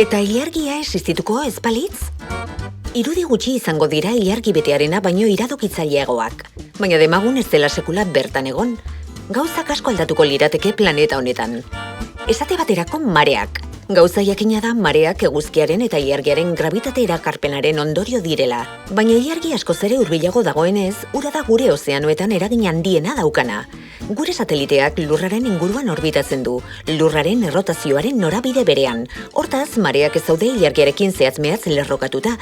Eta ilargia existituko ez balitz? Irudi gutxi izango dira ilargi betearena baino iradokitzaileagoak. Baina demagun ez dela sekula bertan egon. Gauzak asko aldatuko lirateke planeta honetan. Esate baterako mareak. Gauza jakina da mareak eguzkiaren eta ilargiaren grabitate erakarpenaren ondorio direla. Baina ilargi askoz ere hurbilago dagoenez, ura da gure ozeanoetan eragin handiena daukana. Gure sateliteak lurraren inguruan orbitatzen du, lurraren errotazioaren norabide berean. Hortaz, mareak ez daude ilargiarekin zehatz-mehatz lerrokatuta.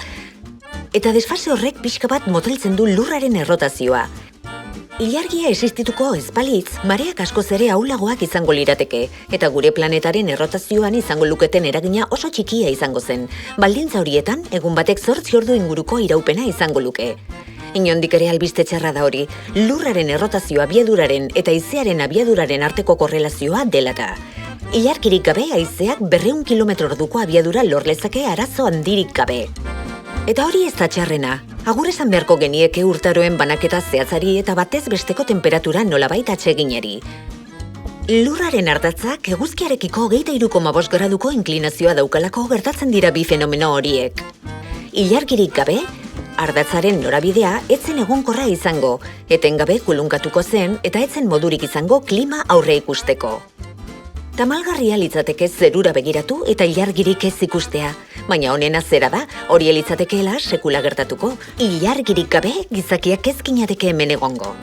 Eta desfase horrek pixka bat moteltzen du lurraren errotazioa. Ilargia existituko ez balitz, mareak askoz ere ahulagoak izango lirateke, eta gure planetaren errotazioan izango luketen eragina oso txikia izango zen. Baldintza horietan, egun batek 8 ordu inguruko iraupena izango luke. Inondik ere albiste txarra da hori, lurraren errotazio abiaduraren eta haizearen abiaduraren arteko korrelazioa dela da. Ilargirik gabe haizeak 200 km/h abiadura lor lezake arazo handirik gabe. Eta hori ez da txarrena. Agur esan beharko genieke urtaroen banaketa zehatzari eta batez besteko temperatura nolabait atseginari. Lurraren ardatzak eguzkiarekiko 23,5 graduko inklinazioa daukalako gertatzen dira bi fenomeno horiek. Ilargirik gabe, ardatzaren norabidea etzen egonkorra izango, etengabe kulunkatuko zen eta etzen modurik izango klima aurre ikusteko. Tamalgarria litzateke zerura begiratu eta ilargirik ez ikustea, baina honena zera da, hori litzatekeela sekula gertatuko. Ilargirik gabe gizakiak ez ginateke hemen egongo.